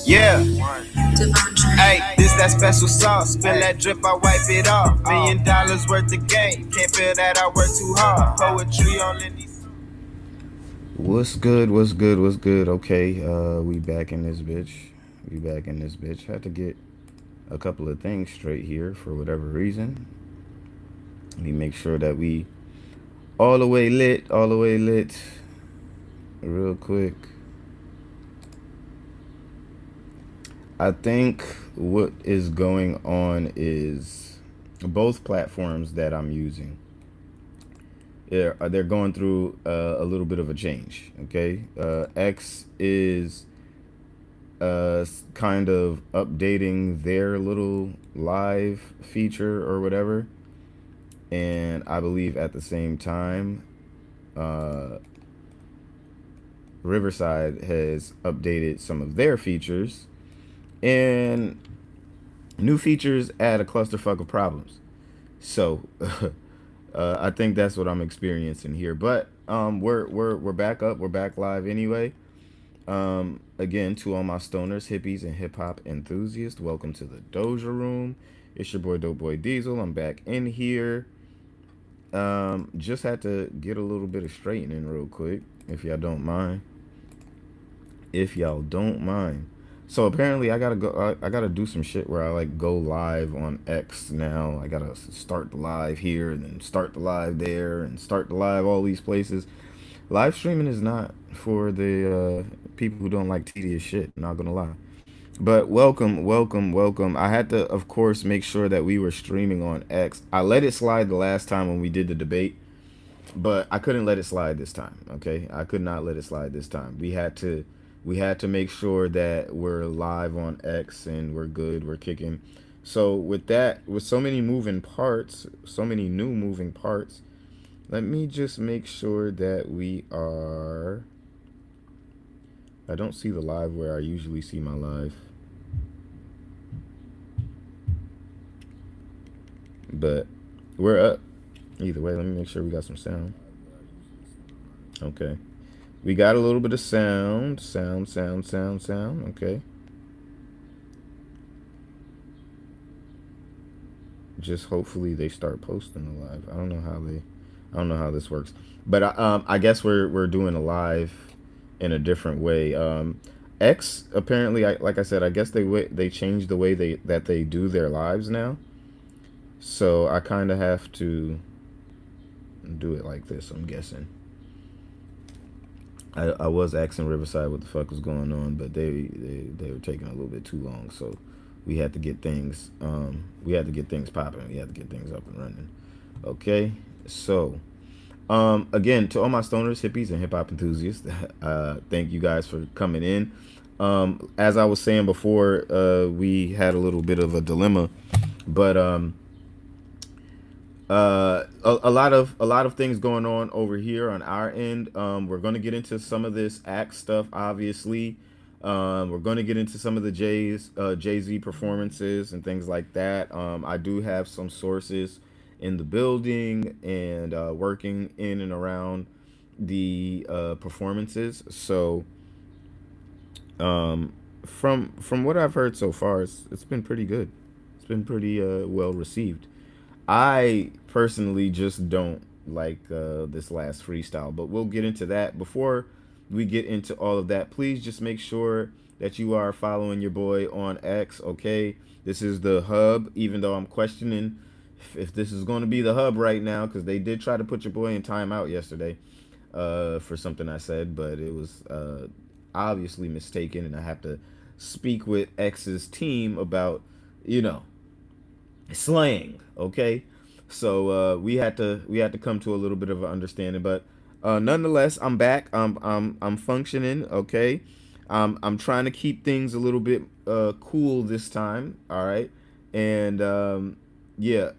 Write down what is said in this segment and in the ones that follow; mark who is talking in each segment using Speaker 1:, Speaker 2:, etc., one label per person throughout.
Speaker 1: Yeah. Hey, this that special sauce. Spill that drip, I wipe it off. $1 million worth of game. Can't feel that I work too hard. Poetry all in these.
Speaker 2: What's good? What's good? What's good? Okay, we back in this bitch. We back in this bitch. Had to get a couple of things straight here for whatever reason. Let me make sure that we all the way lit, all the way lit. Real quick. I think what is going on is both platforms that I'm using. They're going through a little bit of a change. Okay, X is kind of updating their little live feature or whatever. And I believe at the same time, uh, Riverside has updated some of their features. And new features add a clusterfuck of problems. So I think that's what I'm experiencing here. But we're back up. We're back live anyway. Again, to all my stoners, hippies, and hip hop enthusiasts, welcome to the Doja Room. It's your boy Dope Boy Diesel. I'm back in here. Just had to get a little bit of straightening real quick, if y'all don't mind. If y'all don't mind. So apparently, I gotta go. I gotta do some shit where I like go live on X now. I gotta start the live here, and then start the live there, and start the live all these places. Live streaming is not for the people who don't like tedious shit. Not gonna lie. But welcome, welcome, welcome. I had to, of course, make sure that we were streaming on X. I let it slide the last time when we did the debate, but I couldn't let it slide this time. Okay, I could not let it slide this time. We had to make sure that we're live on X and we're good. We're kicking. So with that, with so many moving parts, so many new moving parts, let me just make sure that we are. I don't see the live where I usually see my live, but we're up. Either way, let me make sure we got some sound. Okay. We got a little bit of sound. Sound, sound, sound, sound. Okay. Just hopefully they start posting the live. I don't know how this works. But I guess we're doing a live in a different way. X apparently, like I said, I guess they changed the way they do their lives now. So I kind of have to do it like this. I'm guessing. I was asking Riverside what the fuck was going on, but they were taking a little bit too long, so we had to get things popping. We had to get things up and running. Okay, so again, to all my stoners, hippies, and hip hop enthusiasts, thank you guys for coming in. As I was saying before, we had a little bit of a dilemma, but a lot of things going on over here on our end. We're going to get into some of this act stuff, obviously. We're going to get into some of the Jay Z performances and things like that. I do have some sources in the building and working in and around the performances. So from what I've heard so far, it's been pretty good. It's been pretty well received. I personally just don't like this last freestyle, but we'll get into that. Before we get into all of that, please just make sure that you are following your boy on X, okay? This is the hub, even though I'm questioning if this is going to be the hub right now, because they did try to put your boy in timeout yesterday for something I said, but it was obviously mistaken, and I have to speak with X's team about, you know, slang. Okay, so we had to come to a little bit of an understanding, but nonetheless, I'm back. I'm functioning. Okay, I'm trying to keep things a little bit cool this time. All right, and yeah.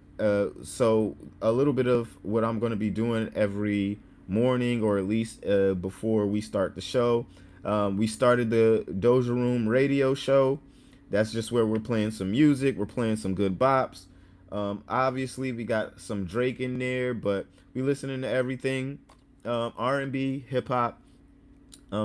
Speaker 2: So a little bit of what I'm going to be doing every morning, or at least before we start the show. We started the Doja Room radio show. That's just where we're playing some music. We're playing some good bops. Obviously, we got some Drake in there, but we listening to everything, R&B, hip hop.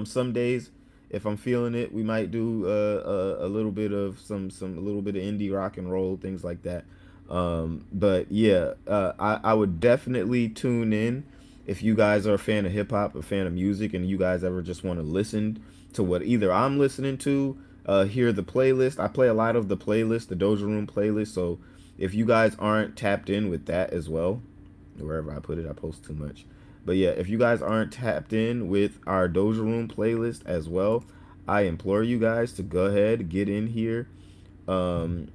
Speaker 2: Some days If I'm feeling it, we might do a little bit of a little bit of indie rock and roll, things like that. But yeah, I would definitely tune in if you guys are a fan of hip hop, a fan of music, and you guys ever just want to listen to what either I'm listening to, hear the playlist. I play a lot of the playlist, the Doja Room playlist. So if you guys aren't tapped in with that as well, wherever I put it, I post too much. But yeah, if you guys aren't tapped in with our Doja Room playlist as well, I implore you guys to go ahead, get in here, um,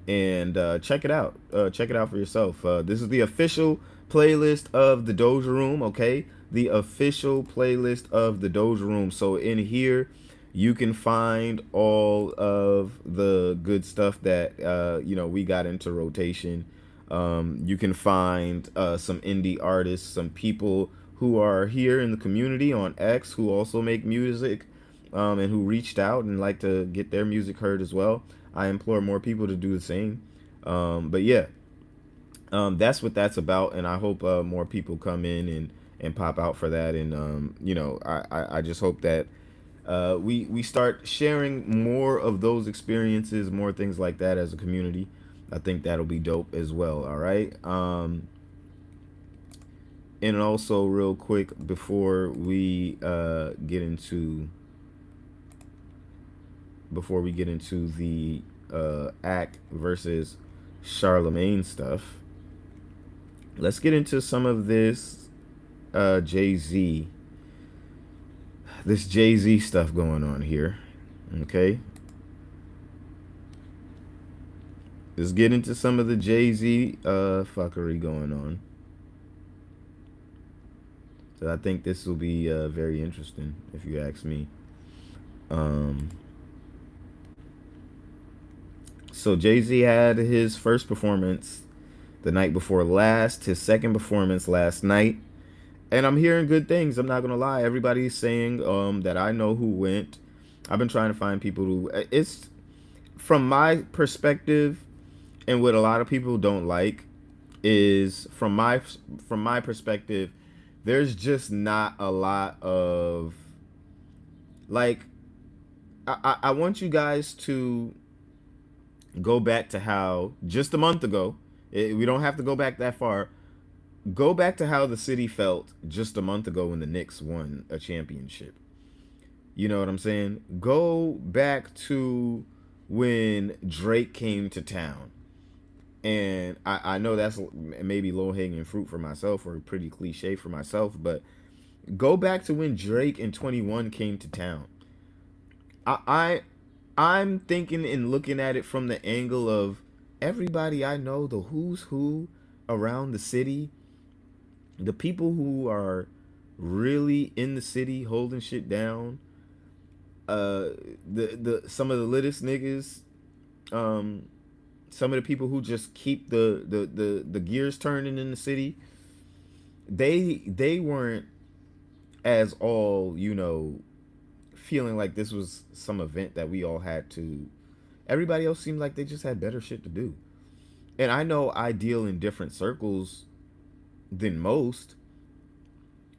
Speaker 2: and check it out. Check it out for yourself. This is the official playlist of the Doja Room, okay? The official playlist of the Doja Room. So in here, you can find all of the good stuff that we got into rotation. You can find some indie artists, some people who are here in the community on X who also make music, and who reached out and like to get their music heard as well. I implore more people to do the same. But yeah, that's what that's about, and I hope more people come in and pop out for that. And I just hope that we start sharing more of those experiences, more things like that as a community. I think that'll be dope as well. All right. And also, real quick, before we get into the Act versus Charlamagne stuff, let's get into some of this Jay Z, this Jay Z stuff going on here. Okay, let's get into some of the Jay Z fuckery going on. So I think this will be very interesting, if you ask me. Um, so Jay Z had his first performance the night before last, his second performance last night, and I'm hearing good things. I'm not gonna lie. Everybody's saying that I know who went. I've been trying to find people who. It's from my perspective, and what a lot of people don't like is from my perspective. There's just not a lot of like. I want you guys to go back to how just a month ago. We don't have to go back that far. Go back to how the city felt just a month ago when the Knicks won a championship. You know what I'm saying? Go back to when Drake came to town. And I know that's maybe low hanging fruit for myself or pretty cliche for myself, but go back to when Drake and 21 came to town. I I'm thinking and looking at it from the angle of everybody I know, the who's who around the city, the people who are really in the city holding shit down, uh the some of the littest niggas, um some of the people who just keep the gears turning in the city, they weren't as all, feeling like this was some event that we all had to. Everybody else seemed like they just had better shit to do. And I know I deal in different circles than most.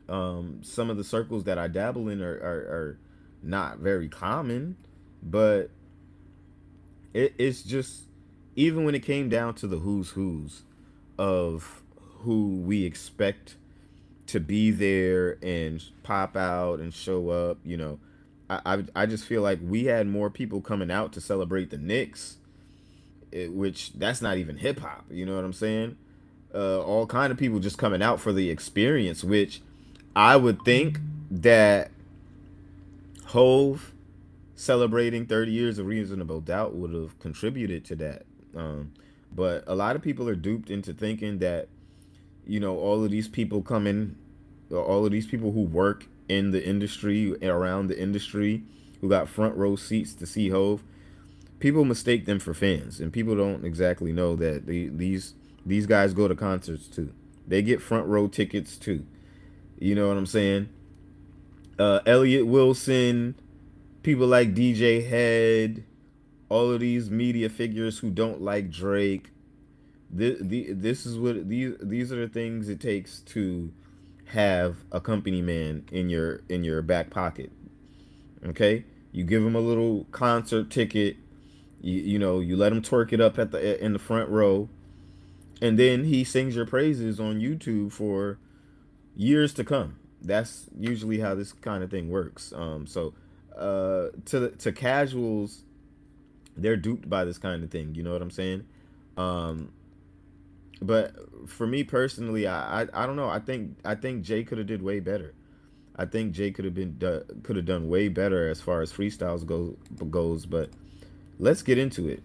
Speaker 2: Some of the circles that I dabble in are not very common, but it's just, even when it came down to the who's of who we expect to be there and pop out and show up, I just feel like we had more people coming out to celebrate the Knicks, which that's not even hip hop. You know what I'm saying? All kind of people just coming out for the experience, which I would think that Hove celebrating 30 years of Reasonable Doubt would have contributed to that. But a lot of people are duped into thinking that, all of these people coming, all of these people who work in the industry, around the industry, who got front row seats to see Hove, people mistake them for fans, and people don't exactly know that these guys go to concerts too. They get front row tickets too. You know what I'm saying? Elliot Wilson, people like DJ Head, all of these media figures who don't like Drake. This is what these are the things it takes to have a company man in your back pocket. Okay, you give him a little concert ticket. You know, you let him twerk it up at the in the front row, and then he sings your praises on YouTube for years to come. That's usually how this kind of thing works. To casuals, they're duped by this kind of thing. You know what I'm saying? Um, but for me personally, I don't know. I think Jay could have did way better. I think Jay could have done way better as far as freestyles goes. But let's get into it.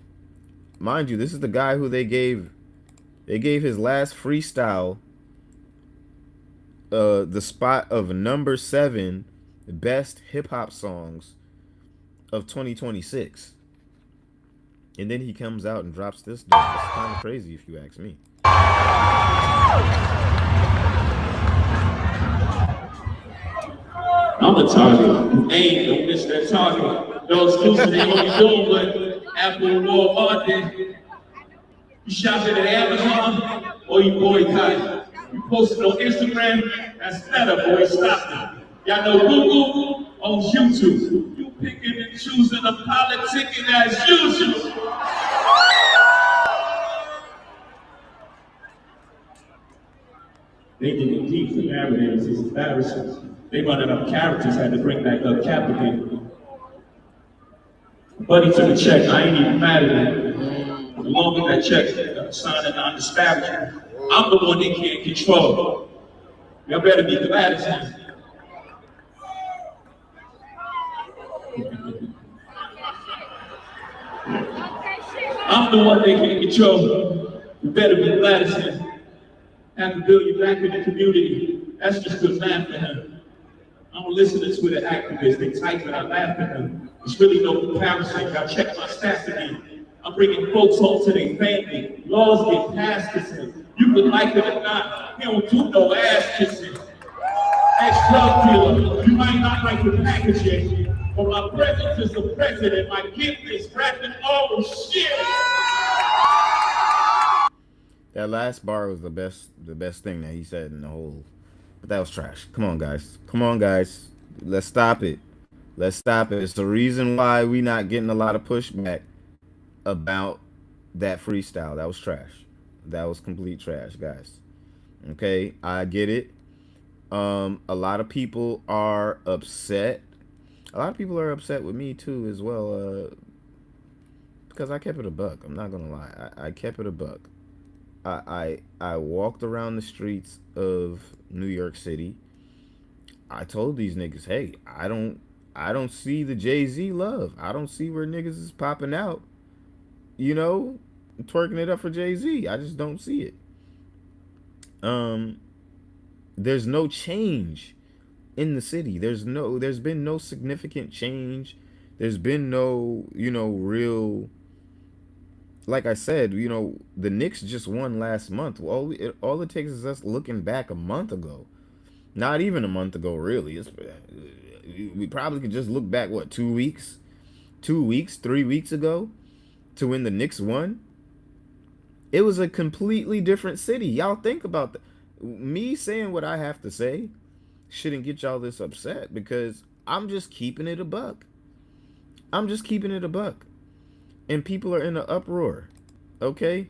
Speaker 2: Mind you, this is the guy who they gave his last freestyle the spot of number 7 best hip hop songs of 2026. And then he comes out and drops this dope. It's kind of crazy if you ask me.
Speaker 3: I'm a target. Ain't don't miss that target. No exclusive, they only doing what Apple and Walmart did. You shopping at Amazon or you boycott. You posted on Instagram, that's better, boy. Stop it. Y'all know Google owns YouTube. You picking and choosing a politicking as usual. They getting deep for narratives, it's embarrassing. They running up characters, had to bring back up Capital. Buddy took a check, I ain't even mad at it. The longer that check, signing non-disparaging. I'm the one they can't control. Y'all better be glad it's him. I'm the one they can't control. You better be glad it's him. Have to build you back in the community. That's just good math for him. I'm a listener to the activists. They type and I laugh at them. There's really no comparison. I check my stats again. I'm bringing folks home to their family. Laws get passed to him. You can like it or not. He don't do no ass kissing. Ex-drug dealer. You might not like the packaging. But my presence is the president. My gift is rapping. Oh shit!
Speaker 2: That last bar was the best thing that he said in the whole. But that was trash. Come on, guys. Come on, guys. Let's stop it. Let's stop it. It's the reason why we not getting a lot of pushback about that freestyle. That was trash. That was complete trash, guys. Okay, I get it. A lot of people are upset. A lot of people are upset with me too, as well. Because I kept it a buck. I'm not gonna lie. I kept it a buck. I walked around the streets of New York City. I told these niggas, hey, I don't see the Jay-Z love. I don't see where niggas is popping out, you know, twerking it up for Jay-Z. I just don't see it. There's no change in the city. There's been no significant change. There's been no, real, like I said, the Knicks just won last month. All it takes is us looking back a month ago. Not even a month ago, really. We probably could just look back, 2 weeks? 2 weeks, 3 weeks ago to when the Knicks won. It was a completely different city. Y'all think about that. Me saying what I have to say shouldn't get y'all this upset because I'm just keeping it a buck. I'm just keeping it a buck. And people are in an uproar. Okay?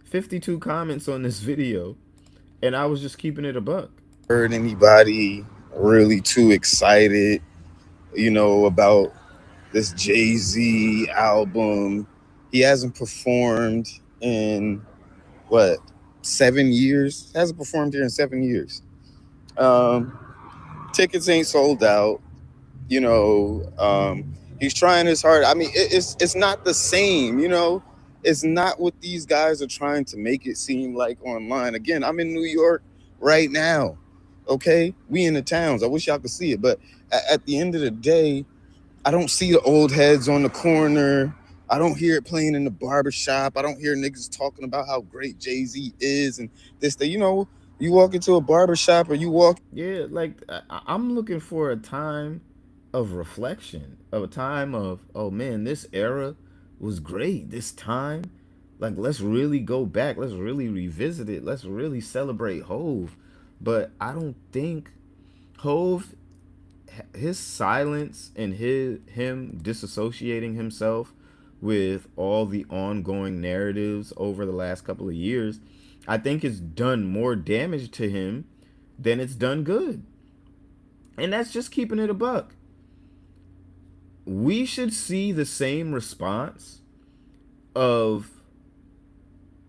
Speaker 2: 52 comments on this video. And I was just keeping it a buck.
Speaker 4: Heard anybody really too excited, about this Jay-Z album. He hasn't performed in 7 years? Hasn't performed here in 7 years. Tickets ain't sold out. He's trying his hard. I mean, it's not the same, It's not what these guys are trying to make it seem like online. Again, I'm in New York right now. Okay, we in the towns. I wish y'all could see it, but at the end of the day, I don't see the old heads on the corner. I don't hear it playing in the barbershop. I don't hear niggas talking about how great Jay-Z is and this, that. You walk into a barbershop or you walk.
Speaker 2: Yeah, like I'm looking for a time of reflection, of a time of, oh man, this era was great. This time, like, let's really go back. Let's really revisit it. Let's really celebrate Hove. But I don't think Hove, his silence and him disassociating himself with all the ongoing narratives over the last couple of years, I think it's done more damage to him than it's done good. And that's just keeping it a buck. We should see the same response of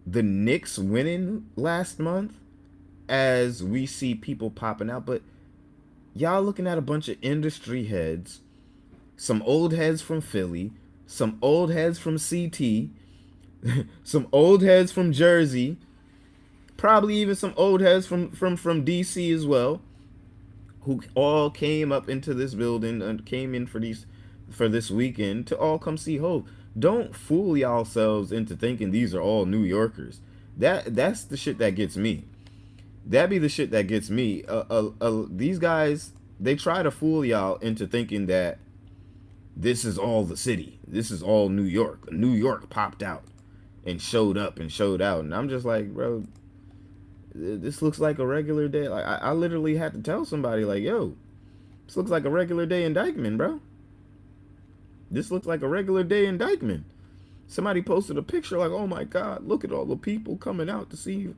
Speaker 2: the Knicks winning last month as we see people popping out. But y'all looking at a bunch of industry heads, some old heads from Philly, some old heads from CT, some old heads from Jersey, probably even some old heads from DC as well, who all came up into this building and came in for this weekend to all come see Hov. Don't fool yourselves into thinking these are all New Yorkers. That's the shit that gets me. That be the shit that gets me. These guys, they try to fool y'all into thinking that this is all the city. This is all New York. New York popped out and showed up and showed out. And I'm just like, bro, this looks like a regular day. Like I literally had to tell somebody, like, yo, this looks like a regular day in Dykeman, bro. This looks like a regular day in Dykeman. Somebody posted a picture like, oh my God, look at all the people coming out to see